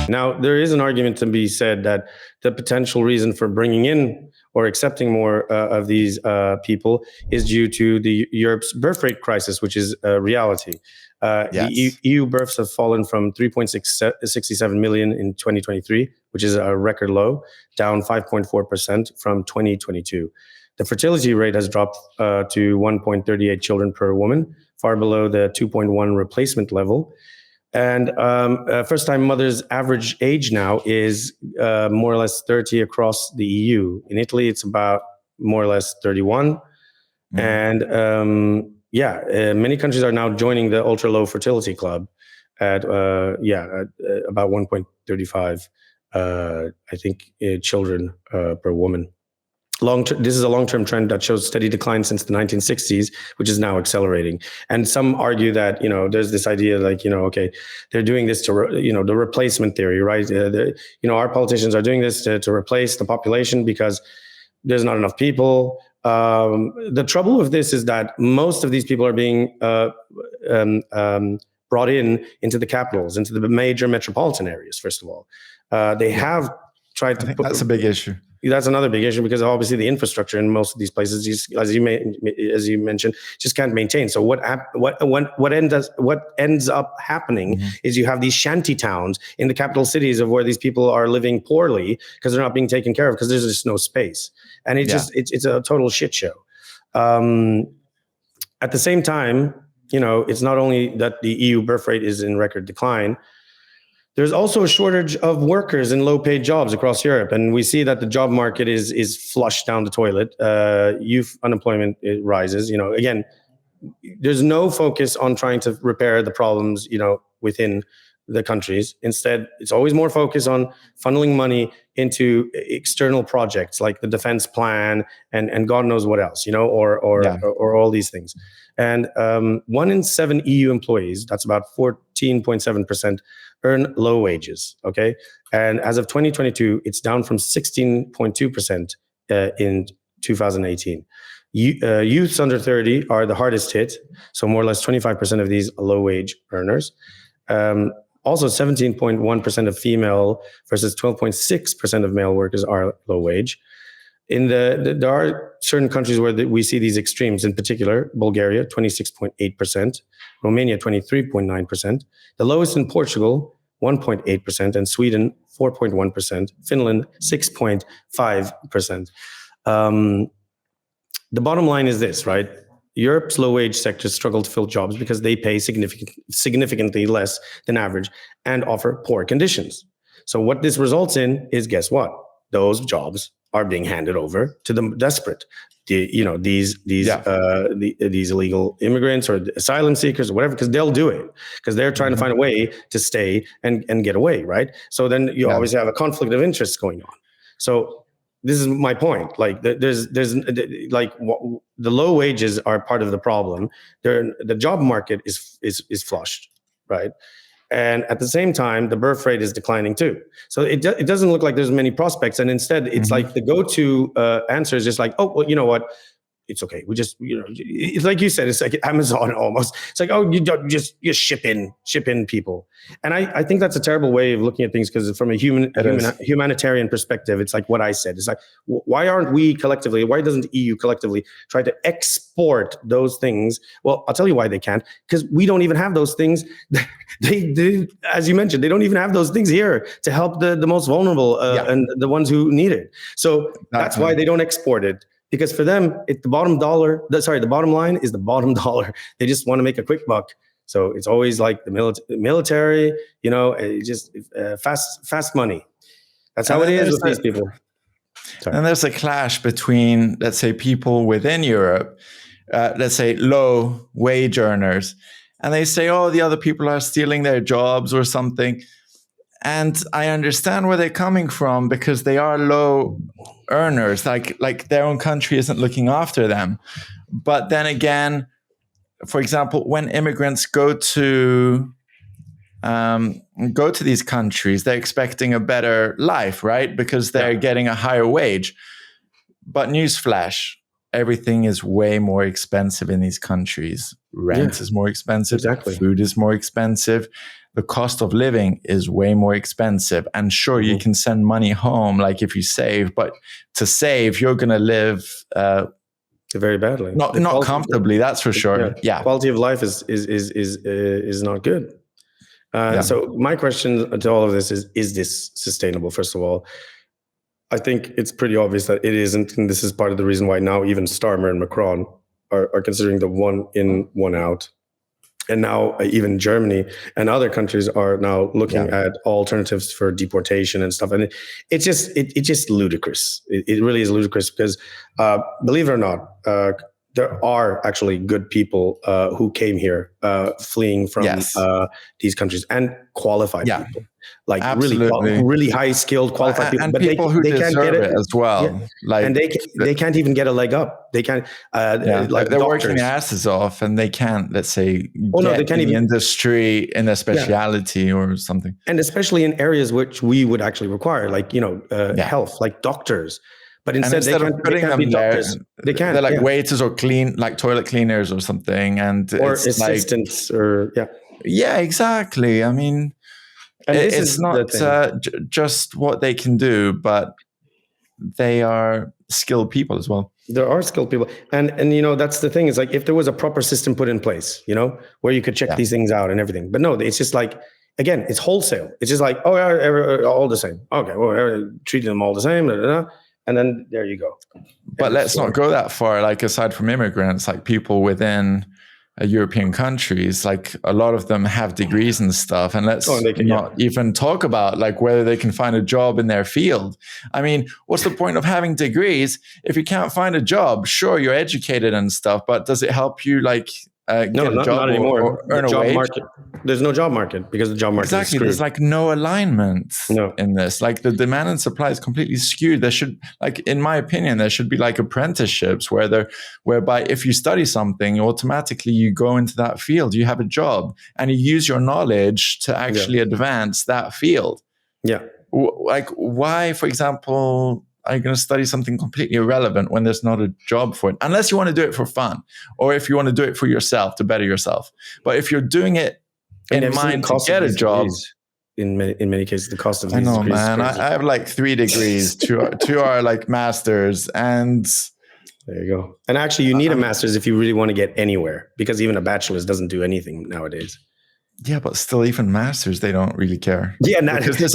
Now, there is an argument to be said that the potential reason for bringing in or accepting more of these people is due to the Europe's birth rate crisis, which is a reality. The EU births have fallen from 3.67 million in 2023, which is a record low, down 5.4% from 2022. The fertility rate has dropped to 1.38 children per woman, far below the 2.1 replacement level. And first-time mothers' average age now is more or less 30 across the EU. In Italy, it's about more or less 31. And many countries are now joining the ultra-low fertility club at about 1.35, I think, children per woman. This is a long-term trend that shows steady decline since the 1960s, which is now accelerating. And some argue that, there's this idea like, okay, they're doing this to, the replacement theory, right? Our politicians are doing this to replace the population because there's not enough people. The trouble with this is that most of these people are being brought into the capitals, into the major metropolitan areas, first of all. They have tried to put... That's a big issue. That's another big issue because obviously the infrastructure in most of these places, as you mentioned, just can't maintain. So what ends up happening is you have these shanty towns in the capital cities of where these people are living poorly because they're not being taken care of because there's just no space, and it's a total shit show. At the same time, it's not only that the EU birth rate is in record decline. There's also a shortage of workers in low-paid jobs across Europe, and we see that the job market is flushed down the toilet. Youth unemployment rises. Again, there's no focus on trying to repair the problems, within the countries. Instead, it's always more focus on funneling money into external projects like the defense plan and God knows what else, or all these things. And 1 in 7 EU employees, that's about 14.7%, earn low wages, okay? And as of 2022, it's down from 16.2% in 2018. Youths under 30 are the hardest hit, so more or less 25% of these low-wage earners. Also, 17.1% of female versus 12.6% of male workers are low-wage. There are certain countries where we see these extremes, in particular, Bulgaria, 26.8%, Romania, 23.9%, the lowest in Portugal, 1.8%, and Sweden, 4.1%, Finland, 6.5%. The bottom line is this, right? Europe's low-wage sectors struggle to fill jobs because they pay significantly less than average and offer poor conditions. So what this results in is, guess what? Those jobs are being handed over to the desperate. These illegal immigrants or asylum seekers or whatever, because they'll do it because they're trying to find a way to stay and get away, right? So then you obviously have a conflict of interest going on. So this is my point. Like there's like the low wages are part of the problem. The job market is flushed, right? And at the same time, the birth rate is declining too. So it doesn't look like there's many prospects. And instead, it's like the go-to answer is just like, oh, well, you know what? It's okay. We just, it's like you said, it's like Amazon almost. It's like, oh, you ship in people. And I think that's a terrible way of looking at things because from a humanitarian perspective, it's like what I said. It's like, why aren't we collectively, why doesn't the EU collectively try to export those things? Well, I'll tell you why they can't, because we don't even have those things. They, as you mentioned, they don't even have those things here to help the most vulnerable and the ones who need it. So that's why they don't export it. Because for them, the bottom line is the bottom dollar. They just want to make a quick buck. So it's always like the military, just fast money. That's how it is with these people. Sorry. And there's a clash between, let's say, people within Europe, let's say low wage earners, and they say, oh, the other people are stealing their jobs or something. And I understand where they're coming from because they are low earners, like their own country isn't looking after them. But then again, for example, when immigrants go to these countries, they're expecting a better life, right? Because they're getting a higher wage. But newsflash, everything is way more expensive in these countries. Rent is more expensive. Exactly. Food is more expensive. the cost of living is way more expensive. And sure, you can send money home, like if you save, but to save, you're going to live very badly, not comfortably. That's for sure. Yeah, quality of life is not good. So my question to all of this is this sustainable? First of all, I think it's pretty obvious that it isn't, and this is part of the reason why now even Starmer and Macron are considering the one in, one out. And now even Germany and other countries are now looking at alternatives for deportation and stuff. And it's just ludicrous. It really is ludicrous because, believe it or not, there are actually good people who came here fleeing from these countries, and qualified people. Like really high skilled qualified people, and but people who they can't get it as well. Yeah. Like, and they can't even get a leg up. They can't. Like they're doctors. working their asses off, and they can't. Let's say, they can't even industry in a speciality or something. And especially in areas which we would actually require, like health, like doctors. But instead of putting them there, they can't. They're like waiters or like toilet cleaners or something, or it's assistants, yeah, exactly. I mean. And it's not just what they can do, but they are skilled people as well. There are skilled people. And that's the thing, is like, if there was a proper system put in place, where you could check these things out and everything. But no, it's just like, again, it's wholesale. It's just like, all the same. Okay, well, treating them all the same. And then there you go. But let's not go that far. Like, aside from immigrants, like people within European countries, like a lot of them have degrees and stuff, and let's not even talk about like whether they can find a job in their field. I mean, what's the point of having degrees if you can't find a job? Sure, you're educated and stuff, but does it help you like get a job not anymore. or earn a wage? Market. There's no job market because the job market is screwed. There's like no alignment in this. Like, the demand and supply is completely skewed. There should, like, in my opinion, there should be like apprenticeships whereby if you study something, automatically you go into that field, you have a job, and you use your knowledge to actually advance that field. Yeah. Like, why, for example, are you going to study something completely irrelevant when there's not a job for it? Unless you want to do it for fun, or if you want to do it for yourself, to better yourself. But if you're doing it in mind to get a job, in many cases, the cost of these degrees. I know, degrees man. I have like 3 degrees, two are like masters, and there you go. And actually, you need a master's if you really want to get anywhere, because even a bachelor's doesn't do anything nowadays. Yeah, but still, even masters, they don't really care. Yeah, because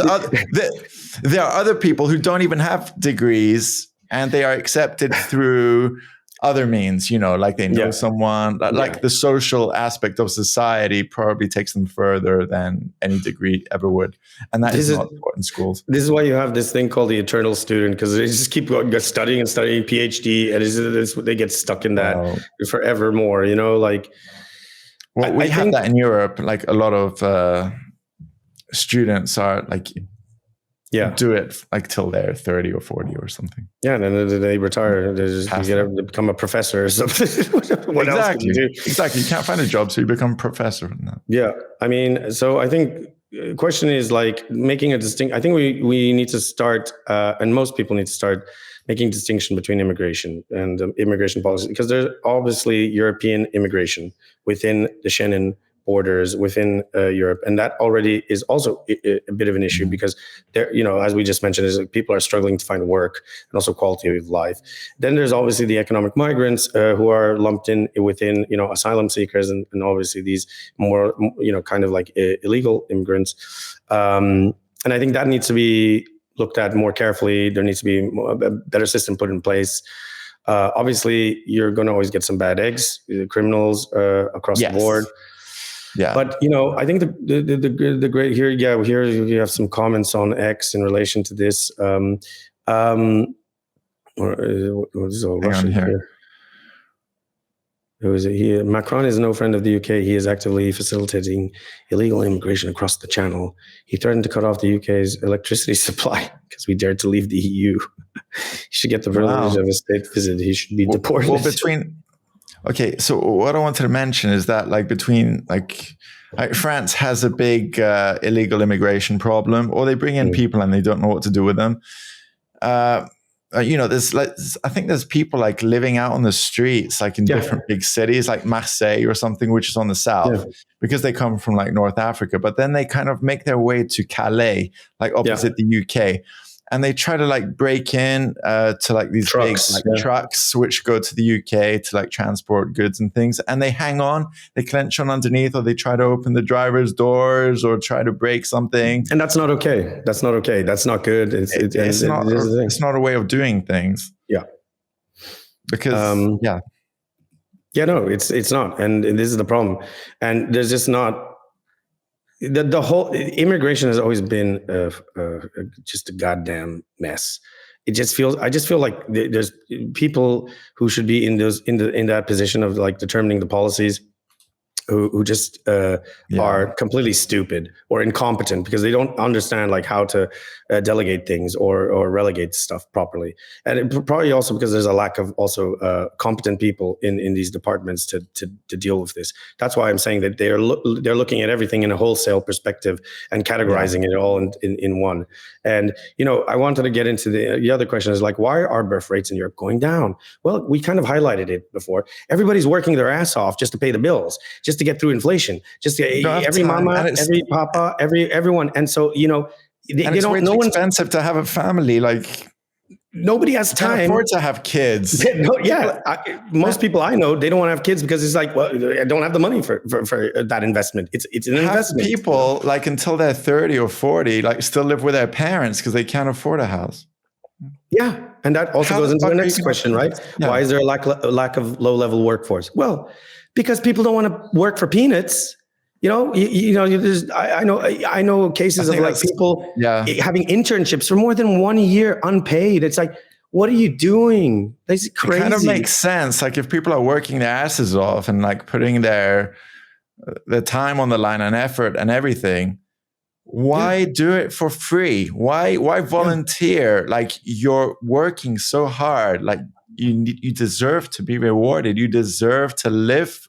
there are other people who don't even have degrees, and they are accepted through other means, like they know someone, like the social aspect of society probably takes them further than any degree ever would. And that is not taught in schools. This is why you have this thing called the eternal student, because they just keep going, studying and studying, PhD, and they get stuck in that forevermore, like. Well, we have that in Europe. Like, a lot of students are like, do it like till they're 30 or 40 or something. Yeah, and then they retire. They become a professor or something. What else can you do? Exactly. You can't find a job, so you become a professor. Yeah, I mean, so I think the question is like making a distinct. I think we need to start, and most people need to start making distinction between immigration and immigration policy, because there's obviously European immigration within the Schengen borders within Europe, and that already is also a bit of an issue, because there, as we just mentioned, is like people are struggling to find work and also quality of life. Then there's obviously the economic migrants who are lumped in within asylum seekers, and obviously these more kind of like illegal immigrants, and I think that needs to be looked at more carefully. There needs to be a better system put in place. Obviously, you're going to always get some bad eggs, criminals across the board. Yeah, but I think the great here. Yeah, here you have some comments on X in relation to this. What is all Russian here? Who is it? Macron is no friend of the UK. He is actively facilitating illegal immigration across the channel. He threatened to cut off the UK's electricity supply because we dared to leave the EU. He should get the privilege of a state visit. He should be deported. Okay, so what I wanted to mention is that France has a big illegal immigration problem, or they bring in people and they don't know what to do with them. there's like, I think there's people like living out on the streets, like in different big cities, like Marseille or something, which is on the south, because they come from like North Africa, but then they kind of make their way to Calais, like opposite the UK. And they try to like break in to like these trucks, big like trucks, which go to the UK to like transport goods and things. And they hang on, they clench on underneath, or they try to open the driver's doors or try to break something. And that's not okay. That's not okay. That's not good. It's not a way of doing things. Yeah. Because, Yeah, no, it's not. And this is the problem. And there's just not, the whole immigration has always been just a goddamn mess. I just feel like there's people who should be in that position of like determining the policies who just are completely stupid or incompetent because they don't understand like how to delegate things or relegate stuff properly. And probably also because there's a lack of also competent people in these departments to deal with this. That's why I'm saying that they're looking at everything in a wholesale perspective and categorizing it all in one. And, I wanted to get into the other question is like, why are birth rates in Europe going down? Well, we kind of highlighted it before. Everybody's working their ass off just to pay the bills, just to get through inflation, just to, every mama, every papa, everyone. And so, it's way too expensive to have a family. Like nobody has time. Can't afford to have kids. Most people I know, they don't want to have kids because it's like, well, I don't have the money for that investment. It's an investment. People like until they're 30 or 40, like still live with their parents because they can't afford a house. Yeah. And that also goes into the next question, right? Yeah. Why is there a lack of low-level workforce? Well, because people don't want to work for peanuts. I know cases of like people having internships for more than 1 year unpaid. It's like, what are you doing? That's crazy. It kind of makes sense. Like if people are working their asses off and like putting their time on the line and effort and everything, why do it for free? Why volunteer? Like you're working so hard. Like you deserve to be rewarded. You deserve to live